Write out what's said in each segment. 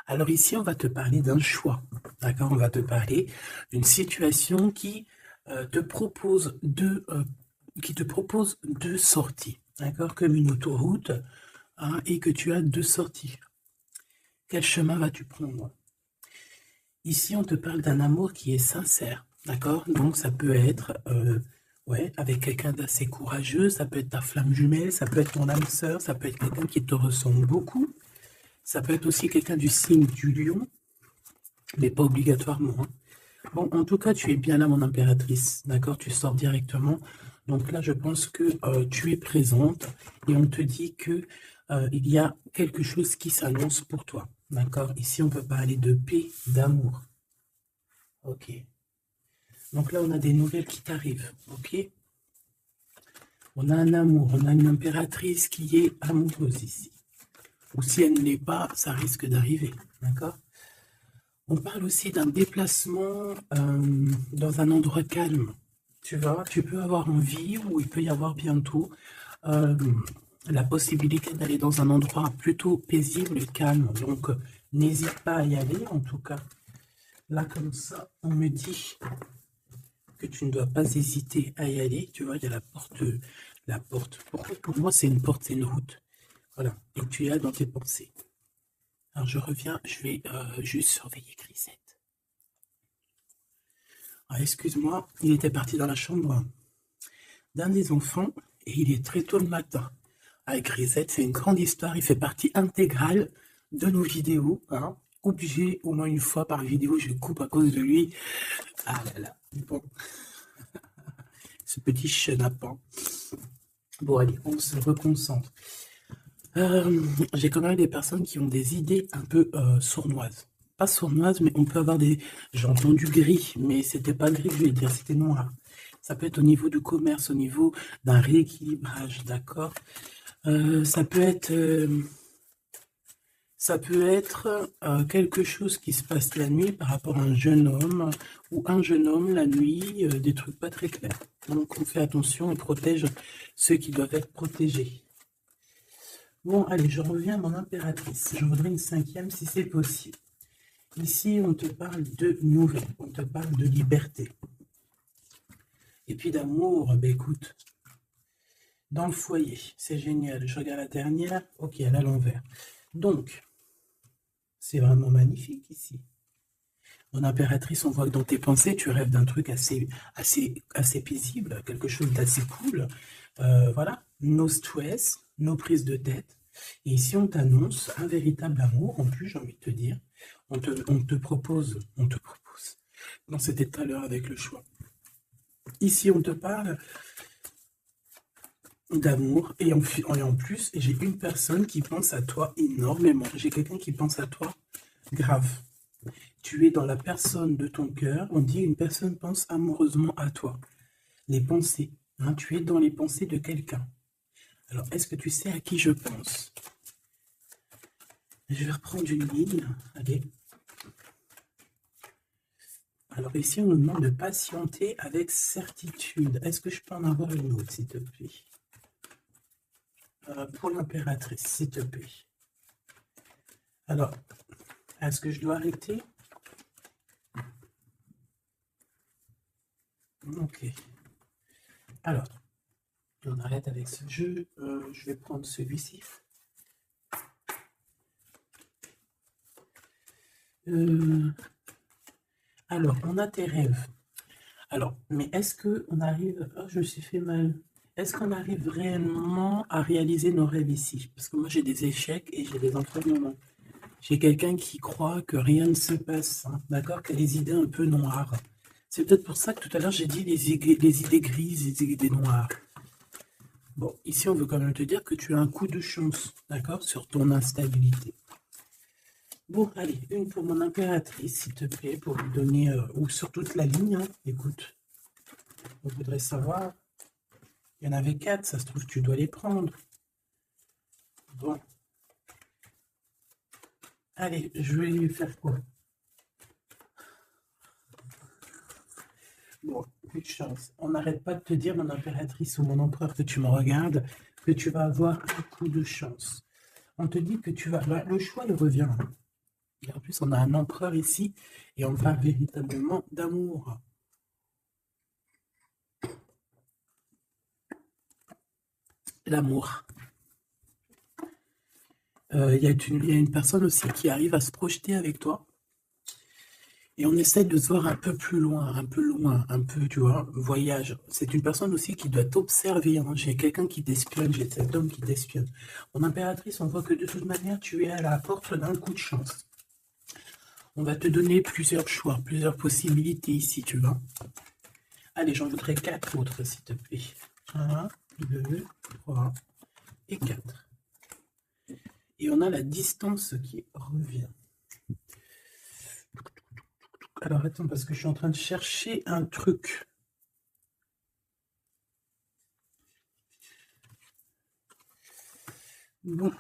Alors ici, on va te parler d'un choix, d'accord? On va te parler d'une situation te propose qui te propose deux sorties, d'accord? Comme une autoroute, hein, et que tu as deux sorties. Quel chemin vas-tu prendre? Ici, on te parle d'un amour qui est sincère, d'accord? Donc, ça peut être ouais, avec quelqu'un d'assez courageux, ça peut être ta flamme jumelle, ça peut être ton âme sœur, ça peut être quelqu'un qui te ressemble beaucoup, ça peut être aussi quelqu'un du signe du lion, mais pas obligatoirement, hein. Bon, en tout cas, tu es bien là, mon impératrice, d'accord? Tu sors directement. Donc là, je pense que tu es présente et on te dit que il y a quelque chose qui s'annonce pour toi, d'accord? Ici, on peut parler de paix, d'amour. Ok. Donc là, on a des nouvelles qui t'arrivent, ok? On a un amour, on a une impératrice qui est amoureuse ici. Ou si elle ne l'est pas, ça risque d'arriver, d'accord? On parle aussi d'un déplacement dans un endroit calme. Tu vois, tu peux avoir envie, ou il peut y avoir bientôt, euh, la possibilité d'aller dans un endroit plutôt paisible et calme. Donc, n'hésite pas à y aller, en tout cas. Là, comme ça, on me dit que tu ne dois pas hésiter à y aller. Tu vois, il y a la porte. La porte. Pour moi, c'est une porte, c'est une route. Voilà. Et tu es là dans tes pensées. Alors, je reviens, je vais juste surveiller Grisette. Ah, excuse-moi, il était parti dans la chambre d'un des enfants et il est très tôt le matin. Avec Grisette, c'est une grande histoire, il fait partie intégrale de nos vidéos, hein. Obligé au moins une fois par vidéo, je coupe à cause de lui. Ah là là, bon, ce petit chenapan. Bon allez, on se reconcentre. J'ai quand même des personnes qui ont des idées un peu sournoises. Pas sournoises, mais on peut avoir des... J'ai entendu gris, mais c'était pas gris, je vais dire, c'était noir. Ça peut être au niveau du commerce, au niveau d'un rééquilibrage, d'accord? Ça peut être, quelque chose qui se passe la nuit par rapport à un jeune homme, ou un jeune homme la nuit, des trucs pas très clairs. Donc on fait attention et protège ceux qui doivent être protégés. Bon, allez, je reviens à mon impératrice. Je voudrais une cinquième si c'est possible. Ici, on te parle de nouvelles, on te parle de liberté. Et puis d'amour, ben écoute, dans le foyer, c'est génial. Je regarde la dernière, ok, elle est à l'envers. Donc, c'est vraiment magnifique ici. Mon impératrice, on voit que dans tes pensées, tu rêves d'un truc assez paisible, quelque chose d'assez cool. Voilà, no stress, no prise de tête. Et ici, on t'annonce un véritable amour. En plus, j'ai envie de te dire, on te propose. Non, c'était tout à l'heure avec le choix. Ici, on te parle d'amour et en plus, j'ai une personne qui pense à toi énormément. J'ai quelqu'un qui pense à toi grave. Tu es dans la personne de ton cœur. On dit une personne pense amoureusement à toi. Les pensées, hein, tu es dans les pensées de quelqu'un. Alors, est-ce que tu sais à qui je pense? Je vais reprendre une ligne. Allez. Alors ici, on nous demande de patienter avec certitude. Est-ce que je peux en avoir une autre, s'il te plaît? Pour l'impératrice, s'il te plaît. Alors, est-ce que je dois arrêter? Ok. Alors, on arrête avec ce jeu. Je vais prendre celui-ci. Alors, on a tes rêves. Alors, mais est-ce qu'on arrive... Oh, je me suis fait mal. Est-ce qu'on arrive réellement à réaliser nos rêves ici? Parce que moi, j'ai des échecs et j'ai des entraînements. J'ai quelqu'un qui croit que rien ne se passe, hein, d'accord? Qui a des idées un peu noires. C'est peut-être pour ça que tout à l'heure, j'ai dit les idées grises, les idées noires. Bon, ici, on veut quand même te dire que tu as un coup de chance, d'accord? Sur ton instabilité. Bon, allez, une pour mon impératrice, s'il te plaît, pour lui donner... ou sur toute la ligne, hein. Écoute, on voudrait savoir... Il y en avait 4, ça se trouve, tu dois les prendre. Bon. Allez, je vais lui faire quoi? Bon, plus de chance. On n'arrête pas de te dire, mon impératrice ou mon empereur, que tu me regardes, que tu vas avoir un coup de chance. On te dit que tu vas... Bah, le choix, il revient. Et en plus, on a un empereur ici, et on parle véritablement d'amour. L'amour. Il y a une personne aussi qui arrive à se projeter avec toi. Et on essaie de se voir un peu plus loin, un peu, tu vois, voyage. C'est une personne aussi qui doit t'observer, hein. J'ai quelqu'un qui t'espionne, j'ai cet homme qui t'espionne. Mon impératrice, on voit que de toute manière, tu es à la porte d'un coup de chance. On va te donner plusieurs choix, plusieurs possibilités ici, tu vois. Allez, j'en voudrais 4 autres, s'il te plaît. 1, 2, 3 et 4. Et on a la distance qui revient. Alors, attends, parce que je suis en train de chercher un truc. Bon.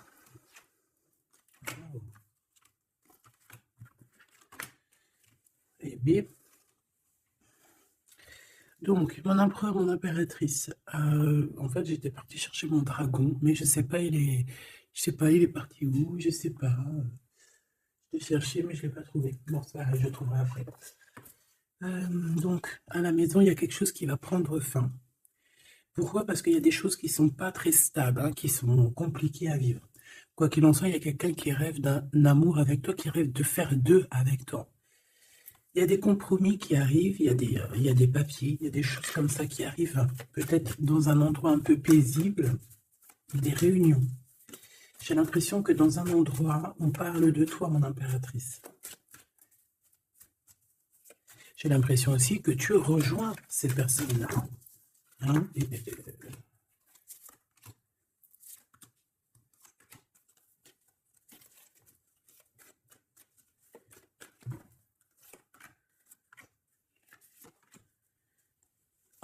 Et B. Donc, mon empereur, mon impératrice. En fait, j'étais parti chercher mon dragon, mais je sais pas, il est parti où, je sais pas. Je l'ai cherché, mais je l'ai pas trouvé. Bon, ça, je le trouverai après. Donc, à la maison, il y a quelque chose qui va prendre fin. Pourquoi? Parce qu'il y a des choses qui sont pas très stables, hein, qui sont compliquées à vivre. Quoi qu'il en soit, il y a quelqu'un qui rêve d'un amour avec toi, qui rêve de faire deux avec toi. Il y a des compromis qui arrivent, il y a des papiers, il y a des choses comme ça qui arrivent, peut-être dans un endroit un peu paisible, des réunions. J'ai l'impression que dans un endroit, on parle de toi, mon impératrice. J'ai l'impression aussi que tu rejoins ces personnes-là. Hein?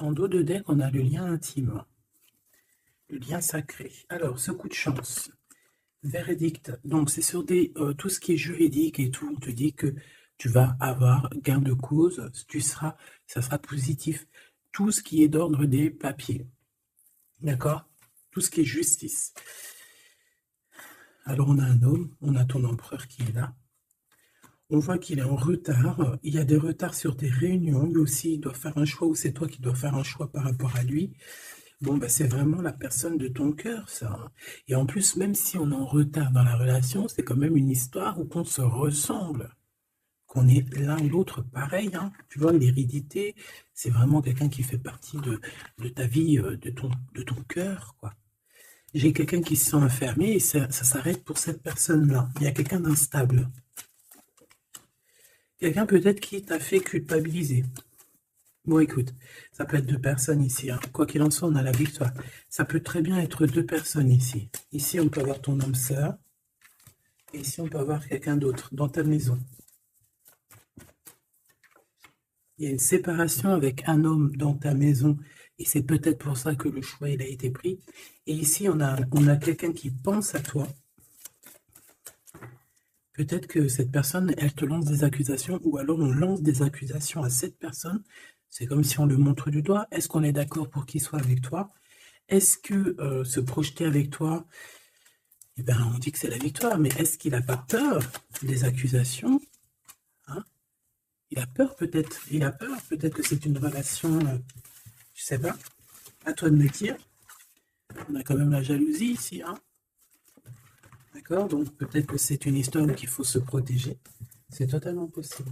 En dos de deck, on a le lien intime, le lien sacré. Alors, ce coup de chance, verdict. Donc, c'est sur tout ce qui est juridique et tout. On te dit que tu vas avoir gain de cause, ça sera positif. Tout ce qui est d'ordre des papiers. D'accord? Tout ce qui est justice. Alors, on a un homme, on a ton empereur qui est là. On voit qu'il est en retard. Il y a des retards sur des réunions. Lui aussi, il doit faire un choix, ou c'est toi qui dois faire un choix par rapport à lui. Bon, bah, c'est vraiment la personne de ton cœur, ça. Et en plus, même si on est en retard dans la relation, c'est quand même une histoire où on se ressemble, qu'on est l'un ou l'autre pareil, hein. Tu vois, l'hérédité, c'est vraiment quelqu'un qui fait partie de ta vie, de ton cœur, quoi. J'ai quelqu'un qui se sent enfermé et ça s'arrête pour cette personne-là. Il y a quelqu'un d'instable. Quelqu'un peut-être qui t'a fait culpabiliser. Bon, écoute, ça peut être deux personnes ici, hein. Quoi qu'il en soit, on a la victoire. Ça peut très bien être deux personnes ici. Ici, on peut avoir ton âme sœur. Et ici, on peut avoir quelqu'un d'autre dans ta maison. Il y a une séparation avec un homme dans ta maison. Et c'est peut-être pour ça que le choix il a été pris. Et ici, on a quelqu'un qui pense à toi. Peut-être que cette personne, elle te lance des accusations, ou alors on lance des accusations à cette personne. C'est comme si on le montre du doigt. Est-ce qu'on est d'accord pour qu'il soit avec toi? Est-ce que se projeter avec toi, eh ben, on dit que c'est la victoire, mais est-ce qu'il n'a pas peur des accusations, hein? Il a peur peut-être. Il a peur peut-être que c'est une relation, je sais pas. À toi de me dire. On a quand même la jalousie ici, hein? D'accord? Donc peut-être que c'est une histoire où il faut se protéger. C'est totalement possible.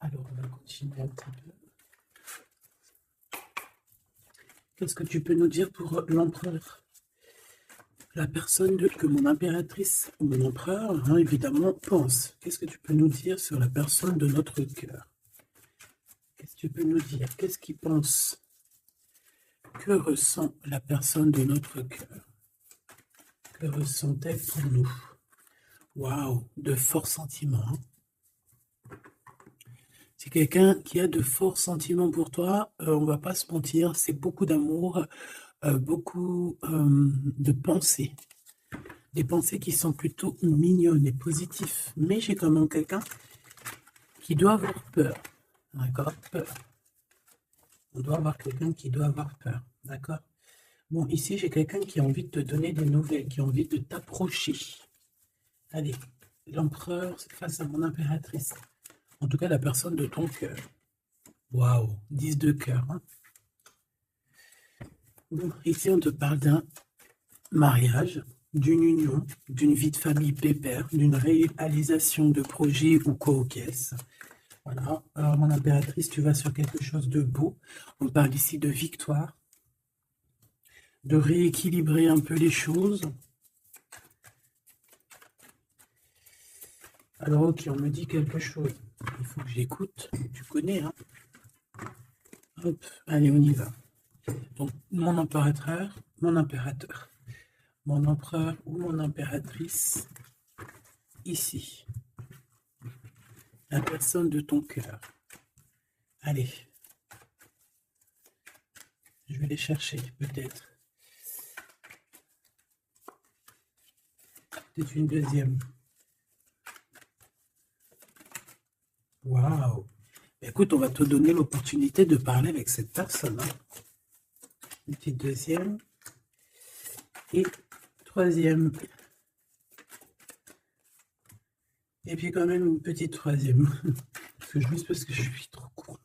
Alors, on va continuer un petit peu. Qu'est-ce que tu peux nous dire pour l'empereur? La personne que mon impératrice ou mon empereur, hein, évidemment, pense. Qu'est-ce que tu peux nous dire sur la personne de notre cœur? Qu'est-ce que tu peux nous dire? Qu'est-ce qu'il pense? Que ressent la personne de notre cœur? Que ressent-elle pour nous? Waouh, de forts sentiments, hein. C'est quelqu'un qui a de forts sentiments pour toi, on va pas se mentir, c'est beaucoup d'amour, beaucoup de pensées. Des pensées qui sont plutôt mignonnes et positives. Mais j'ai quand même quelqu'un qui doit avoir peur. D'accord? Peur. On doit avoir quelqu'un qui doit avoir peur. D'accord? Bon, ici, j'ai quelqu'un qui a envie de te donner des nouvelles, qui a envie de t'approcher. Allez, l'empereur face à mon impératrice. En tout cas, la personne de ton cœur. Waouh, 10 de cœur. Hein. Bon, ici, on te parle d'un mariage, d'une union, d'une vie de famille pépère, d'une réalisation de projets ou co-caisse. Voilà. Alors, mon impératrice, tu vas sur quelque chose de beau. On parle ici de victoire, de rééquilibrer un peu les choses. Alors, ok, on me dit quelque chose. Il faut que j'écoute. Tu connais, hein? Hop, allez, on y va. Donc, mon impérateur, mon empereur ou mon impératrice, ici. La personne de ton cœur. Allez. Je vais les chercher, peut-être. Peut-être une deuxième. Waouh! Écoute, on va te donner l'opportunité de parler avec cette personne. Hein. Une petite deuxième. Et troisième. Et puis quand même une petite troisième. Juste parce que je suis trop court.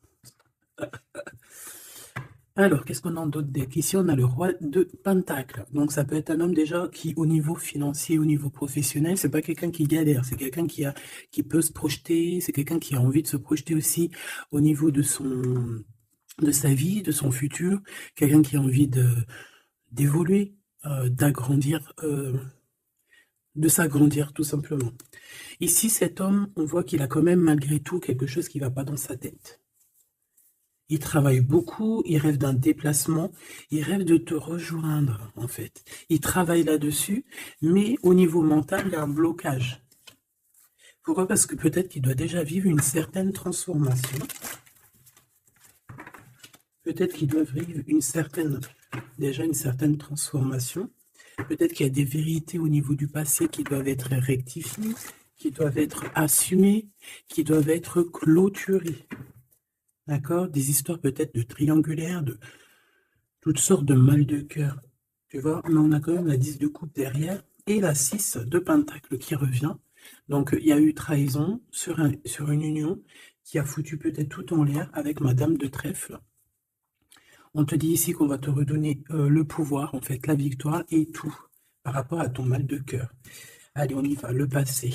Alors, qu'est-ce qu'on a d'autre deck? Ici, on a le roi de Pentacle. Donc, ça peut être un homme déjà qui, au niveau financier, au niveau professionnel, c'est pas quelqu'un qui galère. C'est quelqu'un qui peut se projeter. C'est quelqu'un qui a envie de se projeter aussi au niveau de sa vie, de son futur. Quelqu'un qui a envie d'évoluer, d'agrandir, de s'agrandir, tout simplement. Ici, cet homme, on voit qu'il a quand même, malgré tout, quelque chose qui ne va pas dans sa tête. Il travaille beaucoup, il rêve d'un déplacement, il rêve de te rejoindre, en fait. Il travaille là-dessus, mais au niveau mental, il y a un blocage. Pourquoi? Parce que peut-être qu'il doit déjà vivre une certaine transformation. Peut-être qu'il doit vivre une certaine transformation. Peut-être qu'il y a des vérités au niveau du passé qui doivent être rectifiées, qui doivent être assumées, qui doivent être clôturées. D'accord? Des histoires peut-être de triangulaires, de toutes sortes de mal de cœur. Tu vois? Mais on a quand même la 10 de coupe derrière et la 6 de pentacle qui revient. Donc, il y a eu trahison sur une union qui a foutu peut-être tout en l'air avec Madame de Trèfle. On te dit ici qu'on va te redonner le pouvoir, en fait, la victoire et tout par rapport à ton mal de cœur. Allez, on y va, le passé.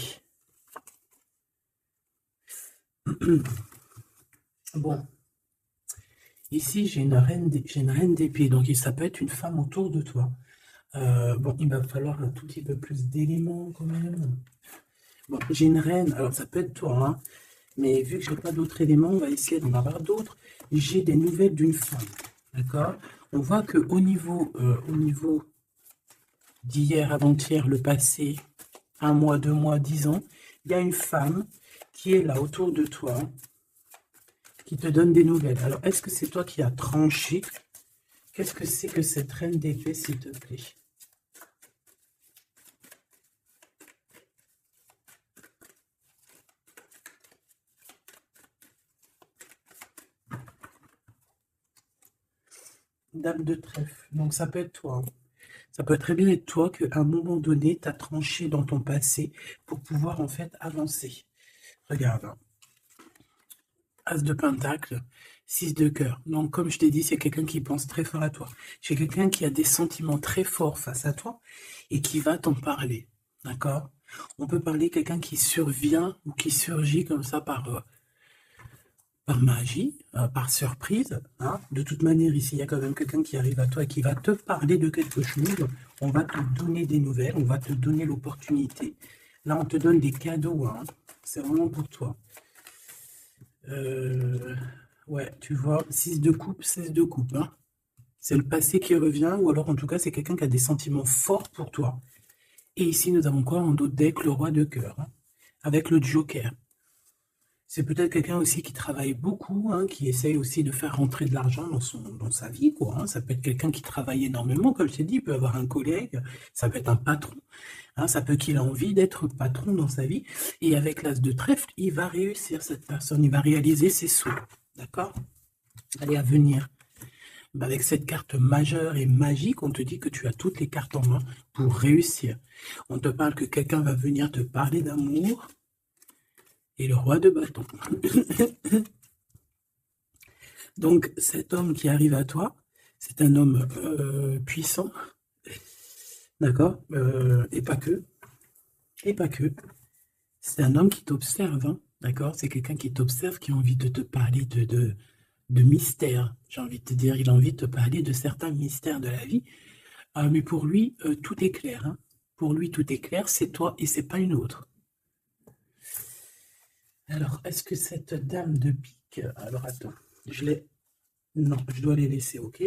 Bon, ici j'ai une reine d'épée, donc ça peut être une femme autour de toi. Bon, il va falloir un tout petit peu plus d'éléments quand même. Bon, j'ai une reine, alors ça peut être toi, hein, mais vu que je n'ai pas d'autres éléments, on va essayer d'en avoir d'autres. J'ai des nouvelles d'une femme, d'accord? On voit qu'au niveau d'hier, avant-hier, le passé, 1 mois, 2 mois, 10 ans, il y a une femme qui est là autour de toi, qui te donne des nouvelles. Alors, est-ce que c'est toi qui as tranché? Qu'est-ce que c'est que cette reine d'épée, s'il te plaît? Dame de trèfle. Donc, ça peut être toi. Hein. Ça peut très bien être toi qu'à un moment donné, tu as tranché dans ton passé pour pouvoir, en fait, avancer. Regarde. Hein. As de pentacle, 6 de cœur. Donc, comme je t'ai dit, c'est quelqu'un qui pense très fort à toi. C'est quelqu'un qui a des sentiments très forts face à toi et qui va t'en parler. D'accord? On peut parler de quelqu'un qui survient ou qui surgit comme ça par magie, par surprise. Hein. De toute manière, ici, il y a quand même quelqu'un qui arrive à toi et qui va te parler de quelque chose. On va te donner des nouvelles, on va te donner l'opportunité. Là, on te donne des cadeaux. Hein. C'est vraiment pour toi. Ouais, tu vois, 6 de coupe, 16 de coupe. Hein. C'est le passé qui revient, ou alors en tout cas, c'est quelqu'un qui a des sentiments forts pour toi. Et ici, nous avons quoi en d'autres deck? Le roi de cœur, hein, avec le joker. C'est peut-être quelqu'un aussi qui travaille beaucoup, hein, qui essaye aussi de faire rentrer de l'argent dans sa vie, quoi. Hein. Ça peut être quelqu'un qui travaille énormément, comme je t'ai dit, il peut avoir un collègue, ça peut être un patron. Hein, ça peut qu'il ait envie d'être patron dans sa vie. Et avec l'as de trèfle, il va réussir, cette personne, il va réaliser ses souhaits. D'accord? Allez, à venir. bah, avec cette carte majeure et magique, on te dit que tu as toutes les cartes en main pour réussir. On te parle que quelqu'un va venir te parler d'amour. Et le roi de bâton. Donc, cet homme qui arrive à toi, c'est un homme puissant, d'accord, et pas que. C'est un homme qui t'observe, hein, d'accord. C'est quelqu'un qui t'observe, qui a envie de te parler de mystères. J'ai envie de te dire, il a envie de te parler de certains mystères de la vie. Mais pour lui, tout est clair. Hein. Pour lui, tout est clair. C'est toi et c'est pas une autre. Alors, est-ce que cette dame de pique... Alors, attends, je l'ai... Non, je dois les laisser, ok?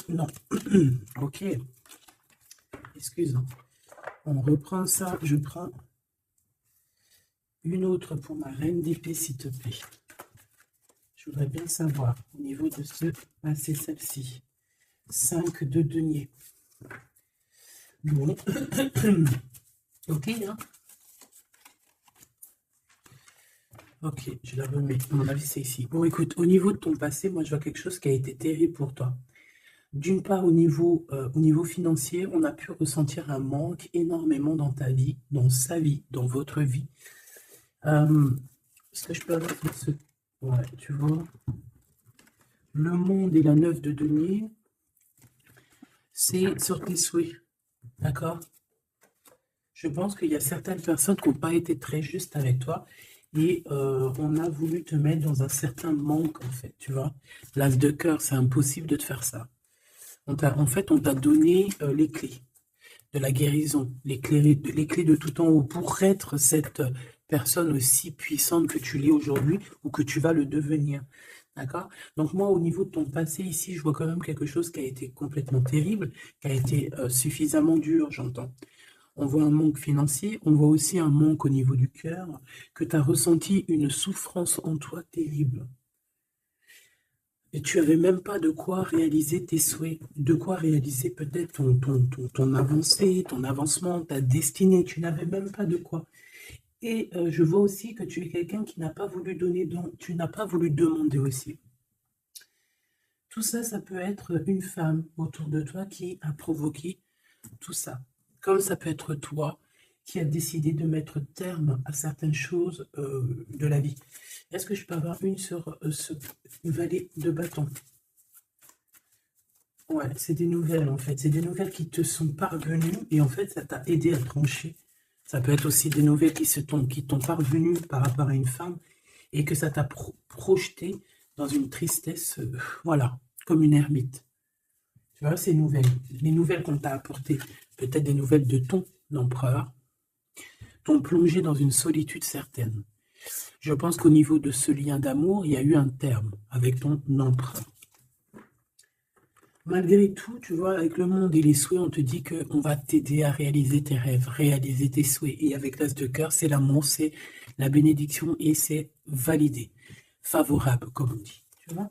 Non, ok. Excuse. On reprend ça, je prends une autre pour ma reine d'épée, s'il te plaît. Je voudrais bien savoir, au niveau de ce... Ah, c'est celle-ci. 5 de denier. Bon. Ok, hein? Ok, je la remets. À mon avis, c'est ici. Bon, écoute, au niveau de ton passé, moi, je vois quelque chose qui a été terrible pour toi. D'une part, au niveau financier, on a pu ressentir un manque énormément dans ta vie, dans sa vie, dans votre vie. Est-ce que je peux avoir ce... Ouais, tu vois. Le monde et la 9 de denier, c'est sur tes souhaits. D'accord? Je pense qu'il y a certaines personnes qui n'ont pas été très justes avec toi et on a voulu te mettre dans un certain manque, en fait, tu vois. L'as de cœur, c'est impossible de te faire ça. En fait, on t'a donné les clés de la guérison, les clés de tout en haut pour être cette personne aussi puissante que tu l'es aujourd'hui ou que tu vas le devenir. D'accord? Donc moi, au niveau de ton passé ici, je vois quand même quelque chose qui a été complètement terrible, qui a été suffisamment dur, j'entends. On voit un manque financier, on voit aussi un manque au niveau du cœur, que tu as ressenti une souffrance en toi terrible. Et tu n'avais même pas de quoi réaliser tes souhaits, de quoi réaliser peut-être ton avancée, ton avancement, ta destinée. Tu n'avais même pas de quoi. Et je vois aussi que tu es quelqu'un qui n'a pas voulu donner, donc tu n'as pas voulu demander aussi. Tout ça, ça peut être une femme autour de toi qui a provoqué tout ça. Comme ça peut être toi qui a décidé de mettre terme à certaines choses de la vie. Est-ce que je peux avoir une sur ce valet de bâton? Ouais, c'est des nouvelles en fait. C'est des nouvelles qui te sont parvenues et en fait, ça t'a aidé à trancher. Ça peut être aussi des nouvelles qui t'ont parvenues par rapport à une femme et que ça t'a projeté dans une tristesse, voilà, comme une ermite. Tu vois, ces nouvelles, les nouvelles qu'on t'a apportées, peut-être des nouvelles de ton empereur, t'ont plongé dans une solitude certaine. Je pense qu'au niveau de ce lien d'amour, il y a eu un terme avec ton empereur. Malgré tout, tu vois, avec le monde et les souhaits, on te dit qu'on va t'aider à réaliser tes rêves, réaliser tes souhaits. Et avec l'as de cœur, c'est l'amour, c'est la bénédiction et c'est validé, favorable, comme on dit. Tu vois?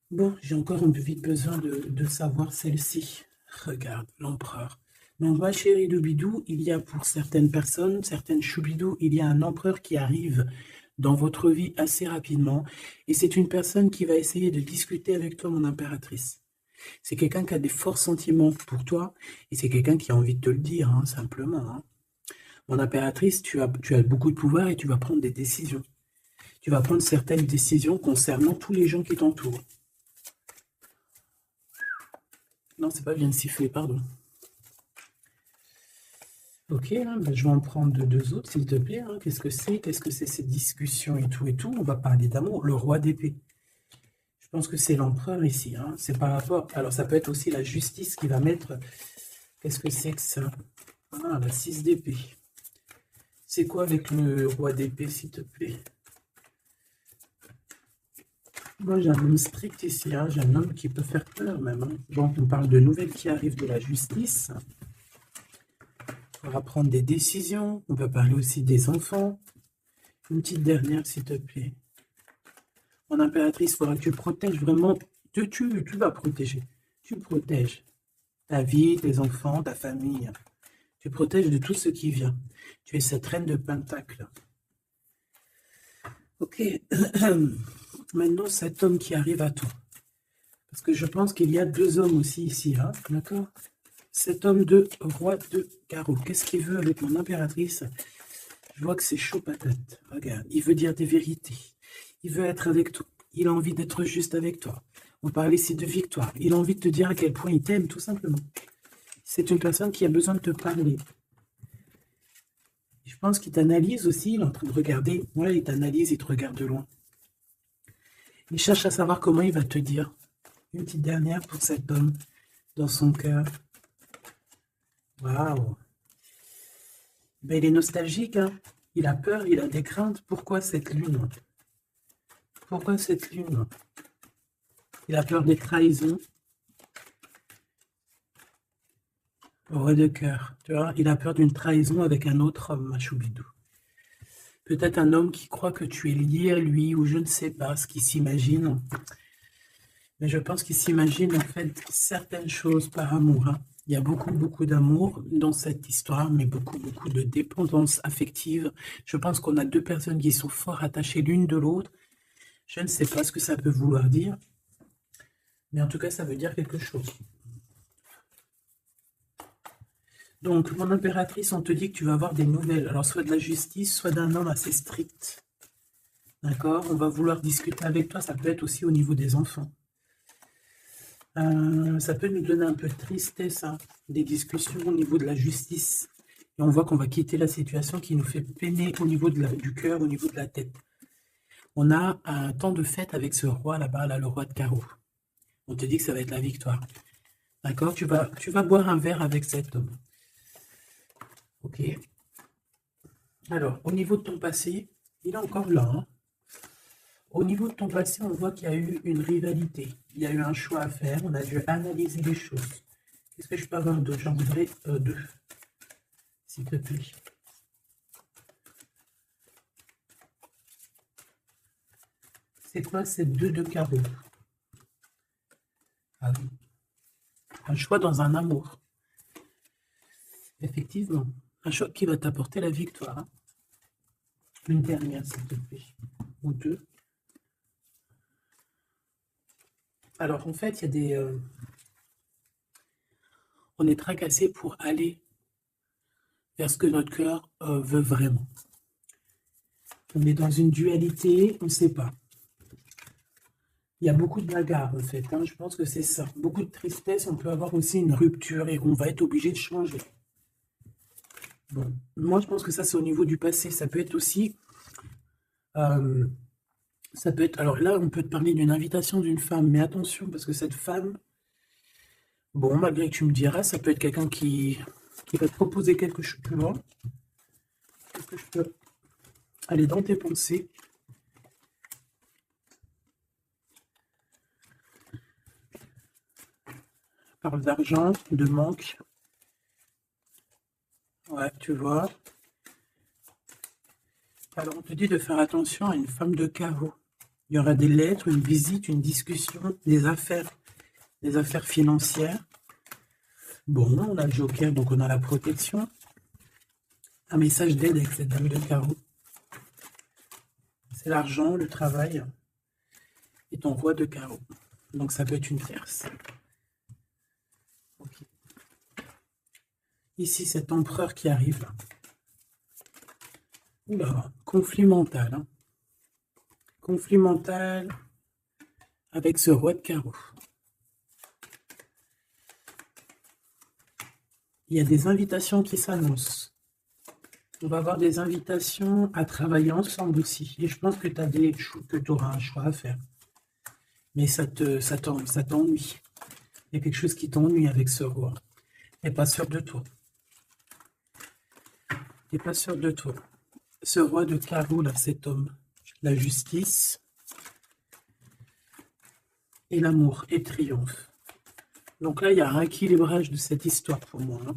Bon, j'ai encore un peu vite besoin de savoir celle-ci. Regarde, l'empereur. Donc, ma chérie de bidou, il y a pour certaines personnes, certaines choubidou, il y a un empereur qui arrive dans votre vie assez rapidement. Et c'est une personne qui va essayer de discuter avec toi, mon impératrice. C'est quelqu'un qui a des forts sentiments pour toi. Et c'est quelqu'un qui a envie de te le dire, hein, simplement. Hein. Mon impératrice, tu as beaucoup de pouvoir et tu vas prendre des décisions. Tu vas prendre certaines décisions concernant tous les gens qui t'entourent. Non, c'est pas bien sifflé, pardon. Ok, hein, ben je vais en prendre deux autres, s'il te plaît. Hein. Qu'est-ce que c'est? Qu'est-ce que c'est cette discussion et tout et tout? On va parler d'amour. Le roi d'épée. Je pense que c'est l'empereur ici. Hein. C'est par rapport... Alors, ça peut être aussi la justice qui va mettre... Qu'est-ce que c'est que ça? Ah, la 6 d'épée. C'est quoi avec le roi d'épée, s'il te plaît? Moi, j'ai un homme strict ici. Hein. J'ai un homme qui peut faire peur, même. Hein. Bon, on parle de nouvelles qui arrivent de la justice. On va prendre des décisions. On va parler aussi des enfants. Une petite dernière, s'il te plaît. Mon impératrice, il faudra que tu protèges vraiment. Tu vas protéger. Tu protèges ta vie, tes enfants, ta famille. Tu protèges de tout ce qui vient. Tu es cette reine de Pentacle. Ok. Maintenant, cet homme qui arrive à toi. Parce que je pense qu'il y a deux hommes aussi ici, hein, d'accord? Cet homme de roi de carreau, qu'est-ce qu'il veut avec mon impératrice? Je vois que c'est chaud patate. Regarde, il veut dire des vérités. Il veut être avec toi. Il a envie d'être juste avec toi. On parle ici de victoire. Il a envie de te dire à quel point il t'aime, tout simplement. C'est une personne qui a besoin de te parler. Je pense qu'il t'analyse aussi. Il est en train de regarder. Ouais, il t'analyse, il te regarde de loin. Il cherche à savoir comment il va te dire. Une petite dernière pour cet homme dans son cœur. Waouh! Ben, il est nostalgique, hein. Il a peur, il a des craintes. Pourquoi cette lune? Pourquoi cette lune? Il a peur des trahisons. Roi de cœur, tu vois, il a peur d'une trahison avec un autre homme, Machoubidou. Peut-être un homme qui croit que tu es lié à lui, ou je ne sais pas ce qu'il s'imagine. Mais je pense qu'il s'imagine en fait certaines choses par amour, hein. Il y a beaucoup, beaucoup d'amour dans cette histoire, mais beaucoup, beaucoup de dépendance affective. Je pense qu'on a deux personnes qui sont fort attachées l'une de l'autre. Je ne sais pas ce que ça peut vouloir dire, mais en tout cas, ça veut dire quelque chose. Donc, mon impératrice, on te dit que tu vas avoir des nouvelles. Alors, soit de la justice, soit d'un homme assez strict. D'accord? On va vouloir discuter avec toi. Ça peut être aussi au niveau des enfants. Ça peut nous donner un peu de tristesse, hein, des discussions au niveau de la justice. Et on voit qu'on va quitter la situation qui nous fait peiner au niveau du cœur, au niveau de la tête. On a un temps de fête avec ce roi là-bas, là, le roi de carreau. On te dit que ça va être la victoire. D'accord? Tu vas boire un verre avec cet homme. Ok. Alors, au niveau de ton passé, il est encore là, hein. Au niveau de ton passé, on voit qu'il y a eu une rivalité. Il y a eu un choix à faire. On a dû analyser les choses. Qu'est-ce que je peux avoir d'autre? J'en voudrais deux, s'il te plaît. C'est quoi ces deux de carreau? Ah oui. Un choix dans un amour. Effectivement. Un choix qui va t'apporter la victoire, hein. Une dernière, s'il te plaît. Ou deux. Alors, en fait, il y a des... on est tracassé pour aller vers ce que notre cœur veut vraiment. On est dans une dualité, on ne sait pas. Il y a beaucoup de bagarres, en fait, hein. Je pense que c'est ça. Beaucoup de tristesse, on peut avoir aussi une rupture et on va être obligé de changer. Bon, moi, je pense que ça, c'est au niveau du passé. Ça peut être aussi... ça peut être... Alors là, on peut te parler d'une invitation d'une femme, mais attention, parce que cette femme... Bon, malgré que tu me diras, ça peut être quelqu'un qui va te proposer quelque chose plus loin. Est-ce que je peux aller dans tes pensées? Parle d'argent, de manque. Ouais, tu vois. Alors, on te dit de faire attention à une femme de carreau. Il y aura des lettres, une visite, une discussion, des affaires financières. Bon, on a le joker, donc on a la protection. Un message d'aide avec cette dame de carreau. C'est l'argent, le travail et ton roi de carreau. Donc ça peut être une tierce. Okay. Ici, cet empereur qui arrive là. Oula, conflit mental, hein. Conflit mental avec ce roi de carreau. Il y a des invitations qui s'annoncent. On va avoir des invitations à travailler ensemble aussi. Et je pense que tu auras un choix à faire. Mais ça t'ennuie. Il y a quelque chose qui t'ennuie avec ce roi. Tu n'es pas sûr de toi. Tu n'es pas sûr de toi. Ce roi de carreau, là, cet homme, la justice et l'amour et triomphe. Donc là, il y a un rééquilibrage de cette histoire pour moi, hein.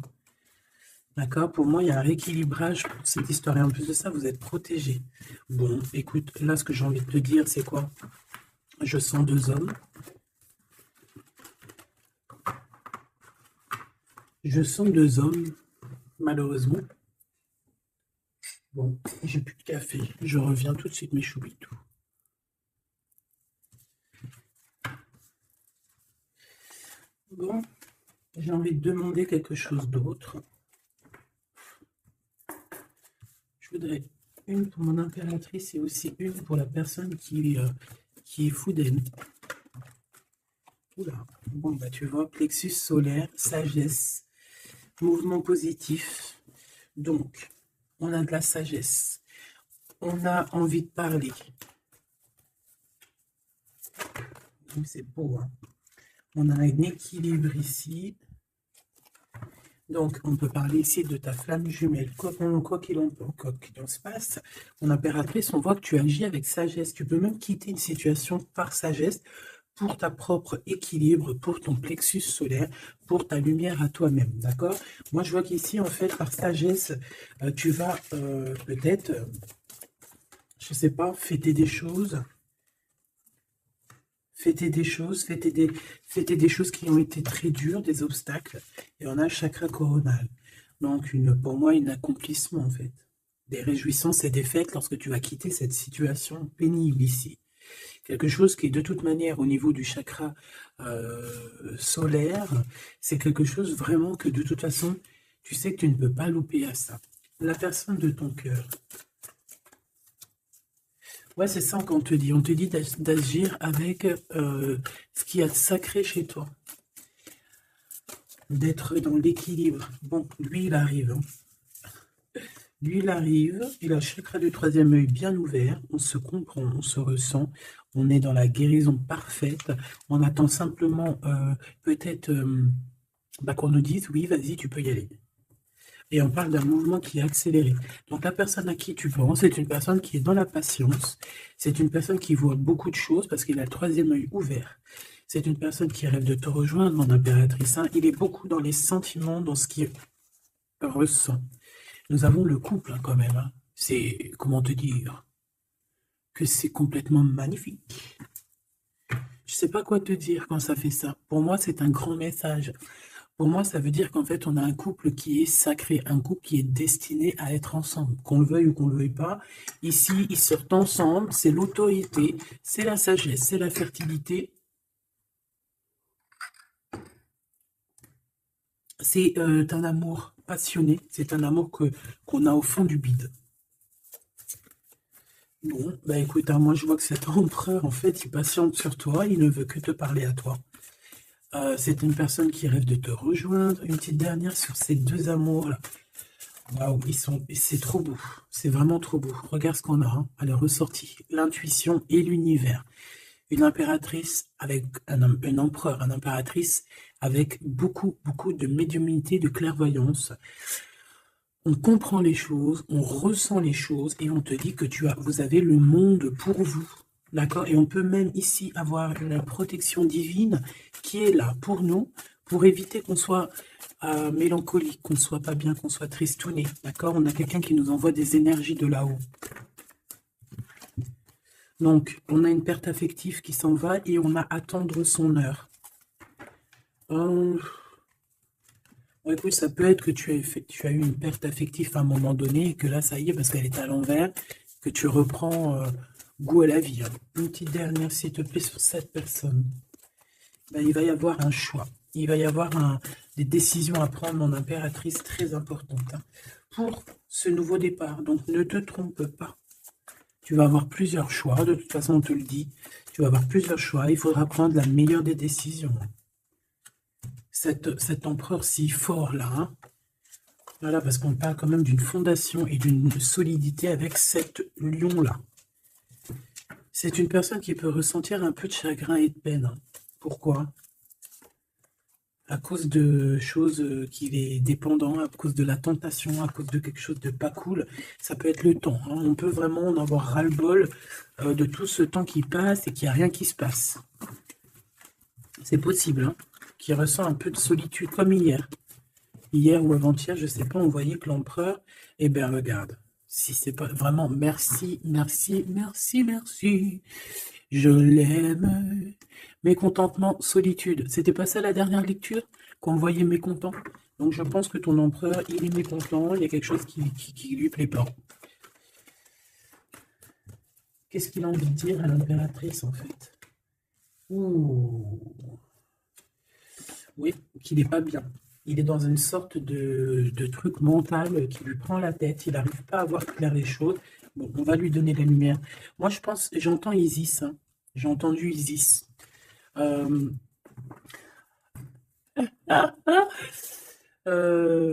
D'accord? Pour moi, il y a un rééquilibrage pour cette histoire. Et en plus de ça, vous êtes protégés. Bon, écoute, là, ce que j'ai envie de te dire, c'est quoi? Je sens deux hommes. Je sens deux hommes, malheureusement. Bon, j'ai plus de café. Je reviens tout de suite, mes choubitou. Bon, j'ai envie de demander quelque chose d'autre. Je voudrais une pour mon impératrice et aussi une pour la personne qui est foudaine. Oula. Bon, bah tu vois, plexus solaire, sagesse, mouvement positif. Donc, on a de la sagesse. On a envie de parler. C'est beau, hein. On a un équilibre ici. Donc, on peut parler ici de ta flamme jumelle. Quoi qu'il en se passe, mon impératrice, on voit que tu agis avec sagesse. Tu peux même quitter une situation par sagesse pour ta propre équilibre, pour ton plexus solaire, pour ta lumière à toi-même, d'accord? Moi, je vois qu'ici, en fait, par sagesse, tu vas peut-être, je sais pas, fêter des choses, fêter des choses qui ont été très dures, des obstacles, et on a le chakra coronal. Donc, pour moi, un accomplissement, en fait. Des réjouissances et des fêtes lorsque tu vas quitter cette situation pénible ici. Quelque chose qui, de toute manière, au niveau du chakra solaire, c'est quelque chose vraiment que, de toute façon, tu sais que tu ne peux pas louper à ça. La personne de ton cœur. Ouais, c'est ça qu'on te dit. On te dit d'agir avec ce qu'il y a de sacré chez toi. D'être dans l'équilibre. Bon, lui, il arrive. Hein. Lui, il arrive. Il a le chakra du troisième œil bien ouvert. On se comprend, on se ressent. On est dans la guérison parfaite. On attend simplement peut-être qu'on nous dise, oui, vas-y, tu peux y aller. Et on parle d'un mouvement qui est accéléré. Donc la personne à qui tu penses, c'est une personne qui est dans la patience. C'est une personne qui voit beaucoup de choses parce qu'il a le troisième œil ouvert. C'est une personne qui rêve de te rejoindre, mon impératrice. Hein. Il est beaucoup dans les sentiments, dans ce qu'il ressent. Nous avons le couple hein, quand même. Hein. C'est, comment te dire, que c'est complètement magnifique. Je sais pas quoi te dire quand ça fait ça. Pour moi, c'est un grand message. Pour moi, ça veut dire qu'en fait, on a un couple qui est sacré, un couple qui est destiné à être ensemble, qu'on le veuille ou qu'on ne le veuille pas. Ici, ils sortent ensemble, c'est l'autorité, c'est la sagesse, c'est la fertilité. C'est un amour passionné, c'est un amour qu'on a au fond du bide. Bon, bah écoute, hein, moi je vois que cet empereur, en fait, il patiente sur toi, il ne veut que te parler à toi. C'est une personne qui rêve de te rejoindre. Une petite dernière sur ces deux amours-là. Waouh, c'est trop beau. C'est vraiment trop beau. Regarde ce qu'on a. Hein. Elle est ressortie. L'intuition et l'univers. Une impératrice avec un empereur, une impératrice avec beaucoup, beaucoup de médiumnité, de clairvoyance. On comprend les choses, on ressent les choses et on te dit que vous avez le monde pour vous. D'accord? Et on peut même ici avoir une protection divine qui est là pour nous, pour éviter qu'on soit mélancolique, qu'on soit pas bien, qu'on soit tristouné. D'accord? On a quelqu'un qui nous envoie des énergies de là-haut. Donc, on a une perte affective qui s'en va et on a à attendre son heure. Écoute, ça peut être que tu as eu une perte affective à un moment donné et que là, ça y est, parce qu'elle est à l'envers, que tu reprends goût à la vie. Hein. Une petite dernière, s'il te plaît, sur cette personne. Ben, il va y avoir un choix. Il va y avoir des décisions à prendre, mon impératrice, très importantes hein, pour ce nouveau départ. Donc, ne te trompe pas. Tu vas avoir plusieurs choix. De toute façon, on te le dit. Tu vas avoir plusieurs choix. Il faudra prendre la meilleure des décisions. Cet empereur si fort là, hein. Voilà, parce qu'on parle quand même d'une fondation et d'une solidité avec cet lion-là. C'est une personne qui peut ressentir un peu de chagrin et de peine. Hein. Pourquoi? À cause de choses qu'il est dépendant, à cause de la tentation, à cause de quelque chose de pas cool. Ça peut être le temps. Hein. On peut vraiment en avoir ras-le-bol de tout ce temps qui passe et qu'il n'y a rien qui se passe. C'est possible, hein, qu'il ressent un peu de solitude, comme hier. Hier ou avant-hier, je ne sais pas, on voyait que l'empereur, eh bien, regarde, si c'est pas vraiment merci, merci, merci, merci, je l'aime. Mécontentement, solitude. C'était pas ça la dernière lecture qu'on voyait mécontent. Donc je pense que ton empereur, il est mécontent, il y a quelque chose qui lui plaît pas. Qu'est-ce qu'il a envie de dire à l'impératrice en fait? Ouh. Oui, qu'il n'est pas bien. Il est dans une sorte de truc mental qui lui prend la tête. Il n'arrive pas à voir clair les choses. Bon, on va lui donner la lumière. Moi, je pense, j'entends Isis, hein. J'ai entendu Isis. Euh,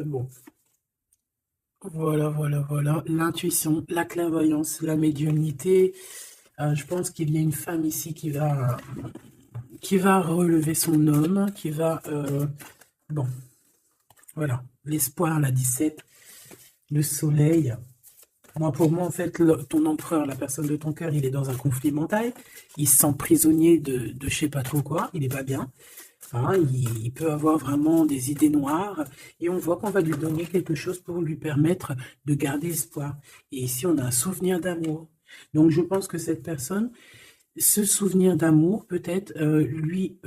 bon, voilà, voilà, voilà. L'intuition, la clairvoyance, la médiumnité. Je pense qu'il y a une femme ici qui va relever son homme, qui va... bon, voilà. L'espoir, la 17, le soleil. Moi, pour moi, en fait, ton empereur, la personne de ton cœur, il est dans un conflit mental. Il se sent prisonnier de je sais pas trop quoi. Il n'est pas bien. Hein, il peut avoir vraiment des idées noires. Et on voit qu'on va lui donner quelque chose pour lui permettre de garder espoir. Et ici, on a un souvenir d'amour. Donc, je pense que cette personne, ce souvenir d'amour, peut-être, lui